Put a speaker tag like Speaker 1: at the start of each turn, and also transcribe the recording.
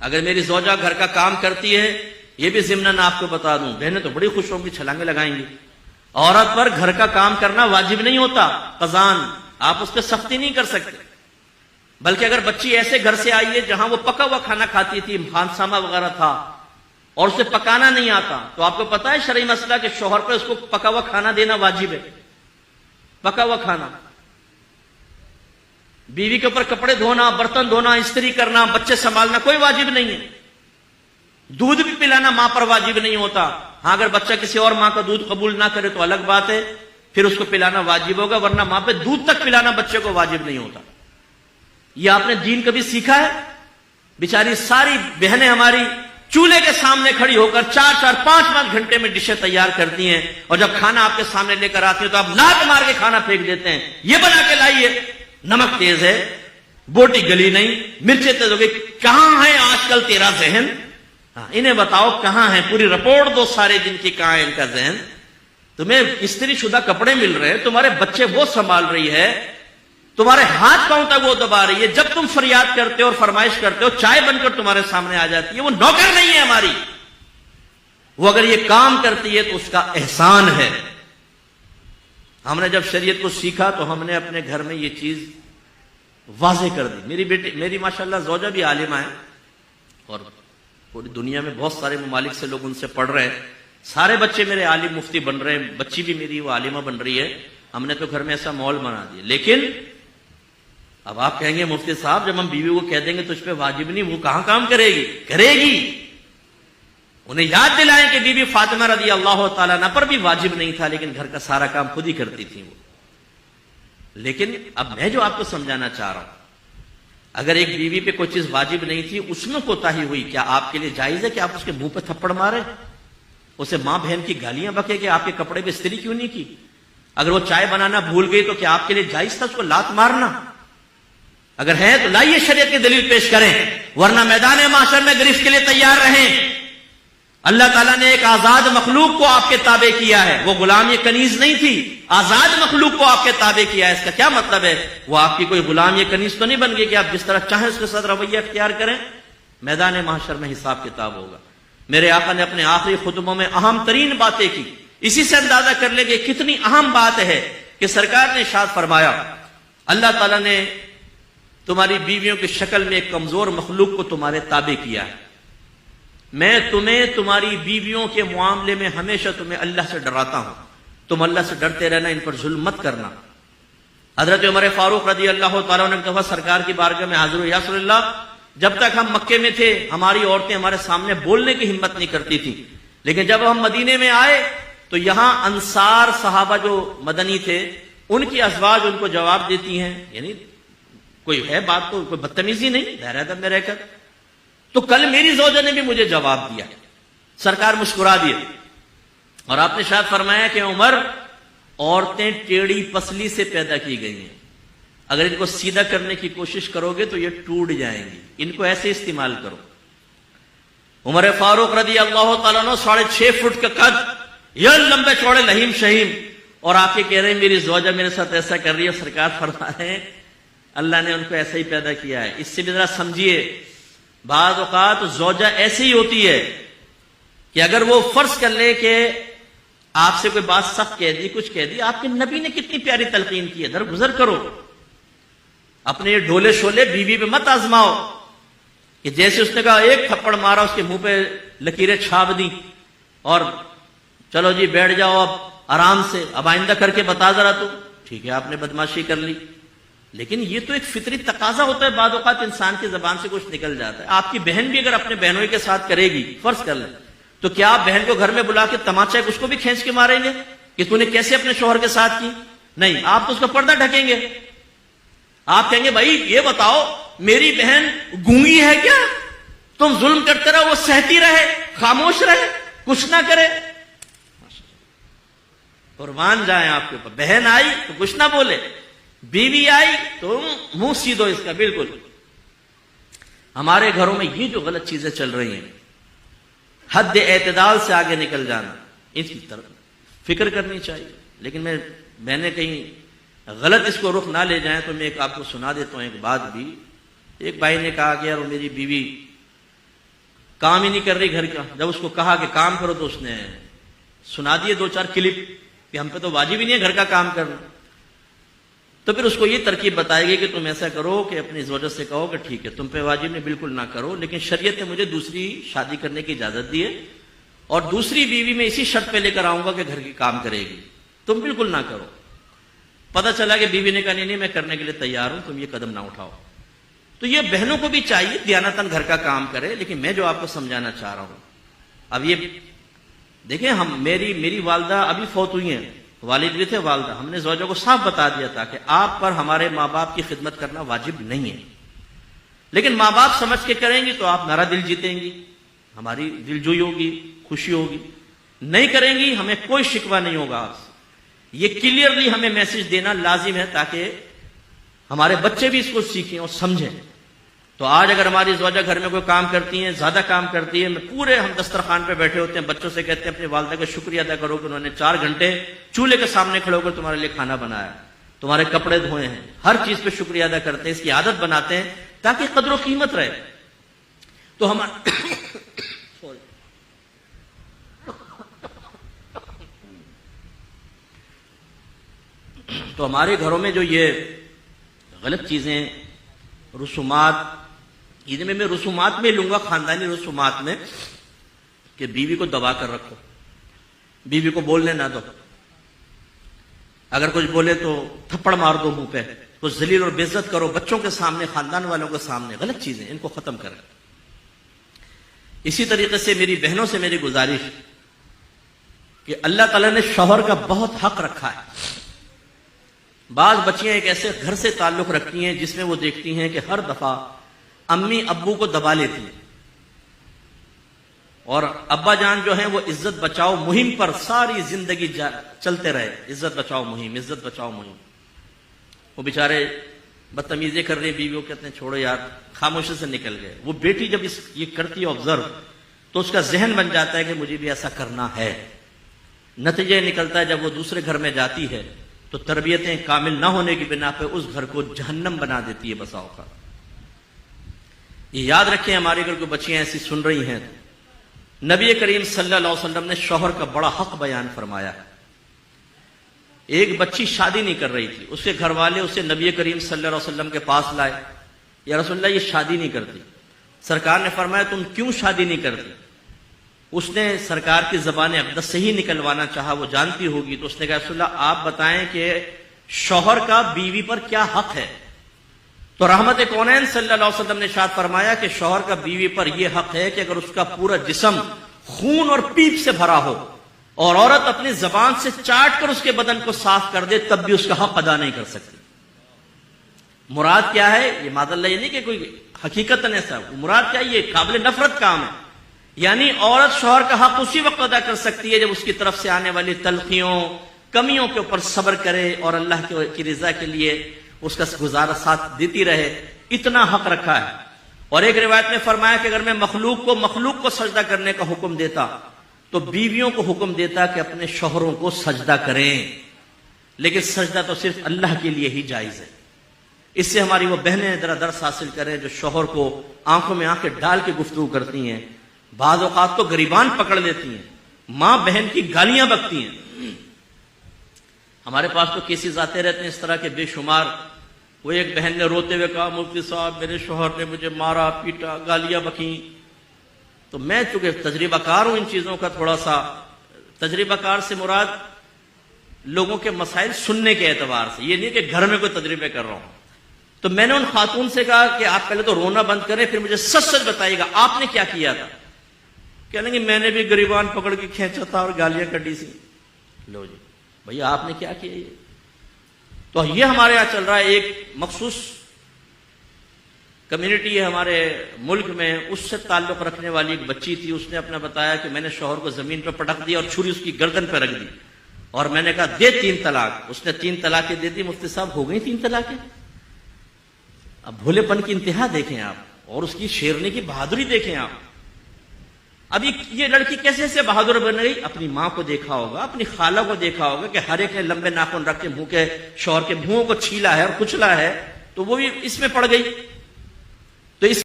Speaker 1: اگر میری زوجہ گھر کا کام کرتی ہے، یہ بھی ضمناً آپ کو بتا دوں، بہنیں تو بڑی خوش ہوں گی، چھلانگیں لگائیں گی. عورت پر گھر کا کام کرنا واجب نہیں ہوتا، قضان، آپ اس پہ سختی نہیں کر سکتے. بلکہ اگر بچی ایسے گھر سے آئی ہے جہاں وہ پکا ہوا کھانا کھاتی تھی، خانسامہ وغیرہ تھا، اور اسے پکانا نہیں آتا، تو آپ کو پتا ہے شرعی مسئلہ کہ شوہر پہ اس کو پکا ہوا کھانا دینا واجب ہے. پکا ہوا کھانا. بیوی کے اوپر کپڑے دھونا، برتن دھونا، استری کرنا، بچے سنبھالنا کوئی واجب نہیں ہے. دودھ بھی پلانا ماں پر واجب نہیں ہوتا. ہاں اگر بچہ کسی اور ماں کا دودھ قبول نہ کرے تو الگ بات ہے، پھر اس کو پلانا واجب ہوگا، ورنہ ماں پہ دودھ تک پلانا بچے کو واجب نہیں ہوتا. یہ آپ نے دین کبھی سیکھا ہے؟ بیچاری ساری بہنیں ہماری چولہے کے سامنے کھڑی ہو کر 4-4 5-5 گھنٹے میں ڈشیں تیار کرتی ہیں، اور جب کھانا آپ کے سامنے لے کر آتی ہیں تو آپ لات مار کے کھانا پھینک دیتے ہیں. یہ بنا کے لائیے، نمک تیز ہے، بوٹی گلی نہیں، مرچیں تیز ہو گئی. کہاں ہے آج کل تیرا ذہن؟ انہیں بتاؤ کہاں ہے، پوری رپورٹ دو سارے دن کی، کہاں ہے ان کا ذہن؟ تمہیں استری شدہ کپڑے مل رہے ہیں، تمہارے بچے وہ سنبھال رہی ہے، تمہارے ہاتھ پاؤں تک وہ دبا رہی ہے، جب تم فریاد کرتے ہو اور فرمائش کرتے ہو چائے بن کر تمہارے سامنے آ جاتی ہے. وہ نوکر نہیں ہے ہماری، وہ اگر یہ کام کرتی ہے تو اس کا احسان ہے. ہم نے جب شریعت کو سیکھا تو ہم نے اپنے گھر میں یہ چیز واضح کر دی. میری ماشاءاللہ زوجہ بھی عالمہ ہے، اور پوری دنیا میں بہت سارے ممالک سے لوگ ان سے پڑھ رہے ہیں. سارے بچے میرے عالم مفتی بن رہے ہیں، بچی بھی میری وہ عالمہ بن رہی ہے. ہم نے تو گھر میں ایسا ماحول بنا دیا. لیکن اب آپ کہیں گے مفتی صاحب جب ہم بیوی کو کہہ دیں گے تو اس پہ واجب نہیں، وہ کہاں کام کرے گی؟ کرے گی. انہیں یاد دلائیں کہ بی بی فاطمہ رضی اللہ تعالیٰ عنہ پر بھی واجب نہیں تھا، لیکن گھر کا سارا کام خود ہی کرتی تھی وہ. لیکن اب میں جو آپ کو سمجھانا چاہ رہا ہوں، اگر ایک بیوی پہ کوئی چیز واجب نہیں تھی، اس میں کوتاہی ہوئی، کیا آپ کے لیے جائز ہے کہ آپ اس کے منہ پہ تھپڑ مارے، اسے ماں بہن کی گالیاں بکے کہ آپ کے کپڑے پہ استری کیوں نہیں کی؟ اگر وہ چائے بنانا بھول گئی تو کیا آپ کے لیے جائز تھا اس کو لات مارنا؟ اگر ہے تو لائیے شریعت کی دلیل پیش کریں، ورنہ میدان محشر میں گرفت کے لیے تیار رہیں. اللہ تعالیٰ نے ایک آزاد مخلوق کو آپ کے تابع کیا ہے، وہ غلام یہ کنیز نہیں تھی، آزاد مخلوق کو آپ کے تابع کیا ہے. اس کا کیا مطلب ہے؟ وہ آپ کی کوئی غلام یہ کنیز تو نہیں بن گئی کہ آپ جس طرح چاہیں اس کے ساتھ رویہ اختیار کریں. میدان محشر میں حساب کتاب ہوگا. میرے آقا نے اپنے آخری خطبوں میں اہم ترین باتیں کی. اسی سے اندازہ کر لیں کہ کتنی اہم بات ہے کہ سرکار نے ارشاد فرمایا، اللہ تعالیٰ نے تمہاری بیویوں کی شکل میں ایک کمزور مخلوق کو تمہارے تابع کیا ہے. میں تمہیں تمہاری بیویوں کے معاملے میں ہمیشہ تمہیں اللہ سے ڈراتا ہوں، تم اللہ سے ڈرتے رہنا، ان پر ظلم مت کرنا. حضرت عمر فاروق رضی اللہ تعالیٰ نے کہا سرکار کی بارگاہ میں حاضر ہو، یا رسول اللہ جب تک ہم مکے میں تھے ہماری عورتیں ہمارے سامنے بولنے کی ہمت نہیں کرتی تھی، لیکن جب ہم مدینے میں آئے تو یہاں انصار صحابہ جو مدنی تھے ان کی ازواج ان کو جواب دیتی ہیں، یعنی کوئی ہے بات تو کوئی بدتمیزی نہیں، بہر ادب میں رہ کر. تو کل میری زوجہ نے بھی مجھے جواب دیا، سرکار مسکرا دیے، اور آپ نے شاید فرمایا کہ عمر عورتیں ٹیڑھی پسلی سے پیدا کی گئی ہیں، اگر ان کو سیدھا کرنے کی کوشش کرو گے تو یہ ٹوٹ جائیں گی، ان کو ایسے استعمال کرو. عمر فاروق رضی اللہ تعالیٰ عنہ 6.5 فٹ کا قد، یہ لمبے چوڑے لہیم شہیم، اور آپ کے کہہ رہے ہیں میری زوجہ میرے ساتھ ایسا کر رہی ہے. سرکار فرما رہے ہیں اللہ نے ان کو ایسا ہی پیدا کیا ہے. اس سے بھی ذرا سمجھیے، بعض اوقات زوجہ ایسی ہی ہوتی ہے کہ اگر وہ فرض کر لے کہ آپ سے کوئی بات سخت کہہ دی، کچھ کہہ دی، آپ کے نبی نے کتنی پیاری تلقین کی ہے، درگزر کرو. اپنے یہ ڈھولے شولے بیوی پہ مت آزماؤ کہ جیسے اس نے کہا ایک تھپڑ مارا، اس کے منہ پہ لکیریں چھاپ دی اور چلو جی بیٹھ جاؤ اب آرام سے، اب آئندہ کر کے بتا ذرا. تو ٹھیک ہے آپ نے بدماشی کر لی، لیکن یہ تو ایک فطری تقاضا ہوتا ہے، بعض اوقات انسان کی زبان سے کچھ نکل جاتا ہے. آپ کی بہن بھی اگر اپنے بہنوں کے ساتھ کرے گی، فرض کر لیں، تو کیا آپ بہن کو گھر میں بلا کے تماچا اس کو بھی کھینچ کے ماریں گے کہ تو نے کیسے اپنے شوہر کے ساتھ کی؟ نہیں، آپ تو اس کا پردہ ڈھکیں گے. آپ کہیں گے بھائی یہ بتاؤ میری بہن گونگی ہے کیا؟ تم ظلم کرتے رہو، وہ سہتی رہے، خاموش رہے، کچھ نہ کرے. قربان جائیں آپ کے اوپر. بہن آئی تو کچھ نہ بولے، بیوی آئی تو منہ سیدھو اس کا. بالکل ہمارے گھروں میں یہ جو غلط چیزیں چل رہی ہیں، حد اعتدال سے آگے نکل جانا، اس کی طرف فکر کرنی چاہیے. لیکن میں نے کہیں غلط اس کو رخ نہ لے جائیں تو میں ایک آپ کو سنا دیتا ہوں ایک بات بھی. ایک بھائی نے کہا کہ یار میری بیوی کام ہی نہیں کر رہی گھر کا. جب اس کو کہا کہ کام کرو تو اس نے سنا دیے 2-4 کلپ کہ ہم پہ تو واجب ہی نہیں ہے گھر کا کام کرنا. تو پھر اس کو یہ ترکیب بتائے گی کہ تم ایسا کرو کہ اپنی زوجہ سے کہو کہ ٹھیک ہے تم پہ واجب نہیں، بالکل نہ کرو، لیکن شریعت نے مجھے دوسری شادی کرنے کی اجازت دی ہے اور دوسری بیوی میں اسی شرط پہ لے کر آؤں گا کہ گھر کی کام کرے گی، تم بالکل نہ کرو. پتہ چلا کہ بیوی نے کہا نہیں میں کرنے کے لیے تیار ہوں، تم یہ قدم نہ اٹھاؤ. تو یہ بہنوں کو بھی چاہیے دیانتاً گھر کا کام کرے. لیکن میں جو آپ کو سمجھانا چاہ رہا ہوں، اب یہ دیکھیں، میری والدہ ابھی فوت ہوئی ہیں، والد بھی تھے والدہ. ہم نے زوجہ کو صاف بتا دیا تھا کہ آپ پر ہمارے ماں باپ کی خدمت کرنا واجب نہیں ہے، لیکن ماں باپ سمجھ کے کریں گی تو آپ میرا دل جیتیں گی، ہماری دل جوئی ہوگی، خوشی ہوگی. نہیں کریں گی ہمیں کوئی شکوہ نہیں ہوگا آپ سے. یہ کلیئرلی ہمیں میسج دینا لازم ہے تاکہ ہمارے بچے بھی اس کو سیکھیں اور سمجھیں. تو آج اگر ہماری زوجہ گھر میں کوئی کام کرتی ہیں، زیادہ کام کرتی ہے، ہم دسترخوان پہ بیٹھے ہوتے ہیں، بچوں سے کہتے ہیں اپنی والدہ کا شکریہ ادا کرو کہ انہوں نے 4 گھنٹے چولہے کے سامنے کھڑے ہو کر تمہارے لیے کھانا بنایا، تمہارے کپڑے دھوئے ہیں، ہر چیز پہ شکریہ ادا کرتے ہیں، اس کی عادت بناتے ہیں تاکہ قدر و قیمت رہے. تو ہمارے گھروں میں جو یہ غلط چیزیں، رسومات، میں رسومات میں لوں گا، خاندانی رسومات میں، کہ بیوی کو دبا کر رکھو، بیوی کو بولنے نہ دو، اگر کچھ بولے تو تھپڑ مار دو منہ پہ، کچھ ذلیل اور بے عزت کرو بچوں کے سامنے، خاندان والوں کے سامنے. غلط چیزیں ان کو ختم کریں. اسی طریقے سے میری بہنوں سے میری گزارش کہ اللہ تعالیٰ نے شوہر کا بہت حق رکھا ہے. بعض بچیاں ایک ایسے گھر سے تعلق رکھتی ہیں جس میں وہ دیکھتی ہیں کہ ہر دفعہ امی ابو کو دبا لیتی ہیں، اور ابا جان جو ہیں وہ عزت بچاؤ مہم پر ساری زندگی چلتے رہے، عزت بچاؤ مہم، عزت بچاؤ مہم. وہ بیچارے بدتمیزی کر رہے، بیویوں کہتے ہیں چھوڑو یار، خاموشی سے نکل گئے. وہ بیٹی جب یہ کرتی ہے آبزرو، تو اس کا ذہن بن جاتا ہے کہ مجھے بھی ایسا کرنا ہے. نتیجہ نکلتا ہے جب وہ دوسرے گھر میں جاتی ہے تو تربیتیں کامل نہ ہونے کی بنا پہ اس گھر کو جہنم بنا دیتی ہے بسا اوقات. یہ یاد رکھیں، ہمارے گھر کو بچیاں ایسی سن رہی ہیں، نبی کریم صلی اللہ علیہ وسلم نے شوہر کا بڑا حق بیان فرمایا. ایک بچی شادی نہیں کر رہی تھی، اس کے گھر والے اسے نبی کریم صلی اللہ علیہ وسلم کے پاس لائے. یا رسول اللہ یہ شادی نہیں کرتی. سرکار نے فرمایا تم کیوں شادی نہیں کرتی؟ اس نے سرکار کی زبان اقدس سے ہی نکلوانا چاہا، وہ جانتی ہوگی. تو اس نے کہا رسول اللہ آپ بتائیں کہ شوہر کا بیوی پر کیا حق ہے؟ تو رحمت کونین صلی اللہ علیہ وسلم نے ارشاد فرمایا کہ شوہر کا بیوی پر یہ حق ہے کہ اگر اس کا پورا جسم خون اور پیپ سے بھرا ہو اور عورت اپنی زبان سے چاٹ کر اس کے بدن کو صاف کر دے تب بھی اس کا حق ادا نہیں کر سکتی. مراد کیا ہے؟ یہ معاذ اللہ یہ نہیں کہ کوئی حقیقت ایسا، مراد کیا؟ یہ قابل نفرت کام ہے. یعنی عورت شوہر کا حق اسی وقت ادا کر سکتی ہے جب اس کی طرف سے آنے والی تلخیوں، کمیوں کے اوپر صبر کرے اور اللہ کی رضا کے لیے اس کا گزارا ساتھ دیتی رہے. اتنا حق رکھا ہے. اور ایک روایت میں فرمایا کہ اگر میں مخلوق کو سجدہ کرنے کا حکم دیتا تو بیویوں کو حکم دیتا کہ اپنے شوہروں کو سجدہ کریں، لیکن سجدہ تو صرف اللہ کے لیے ہی جائز ہے. اس سے ہماری وہ بہنیں ذرا درس حاصل کریں جو شوہر کو آنکھوں میں آنکھیں ڈال کے گفتگو کرتی ہیں، بعض اوقات تو گریبان پکڑ لیتی ہیں، ماں بہن کی گالیاں بکتی ہیں. ہمارے پاس تو کیسز آتے رہتے ہیں اس طرح کے بے شمار. وہ ایک بہن نے روتے ہوئے کہا مفتی صاحب میرے شوہر نے مجھے مارا پیٹا گالیاں بکیں. تو میں چونکہ تجربہ کار ہوں ان چیزوں کا، تھوڑا سا تجربہ کار سے مراد لوگوں کے مسائل سننے کے اعتبار سے، یہ نہیں کہ گھر میں کوئی تجربے کر رہا ہوں. تو میں نے ان خاتون سے کہا کہ آپ پہلے تو رونا بند کریں، پھر مجھے سچ سچ بتائیے گا آپ نے کیا کیا تھا. کہنے کہ میں نے بھی گریبان پکڑ کے کھینچا تھا اور گالیاں کڈی سی. لو جی بھیا آپ نے کیا کیا؟ یہ تو یہ ہمارے یہاں چل رہا ہے. ایک مخصوص کمیونٹی ہے ہمارے ملک میں، اس سے تعلق رکھنے والی ایک بچی تھی. اس نے اپنا بتایا کہ میں نے شوہر کو زمین پہ پٹک دیا اور چھری اس کی گردن پہ رکھ دی اور میں نے کہا دے 3 طلاق. اس نے 3 طلاقیں دے دی. مفتی صاحب ہو گئی 3 طلاقیں. اب بھولے پن کی انتہا دیکھیں آپ، اور اس کی شیرنی کی بہادری دیکھیں آپ. اب یہ لڑکی کیسے سے بہادر بن گئی؟ اپنی ماں کو دیکھا ہوگا، اپنی خالہ کو دیکھا ہوگا کہ ہر ایک نے لمبے ناخن رکھ کے منہ کے شوہر کے منہوں کو چھیلا ہے اور کچلا ہے، تو وہ بھی اس میں پڑ گئی.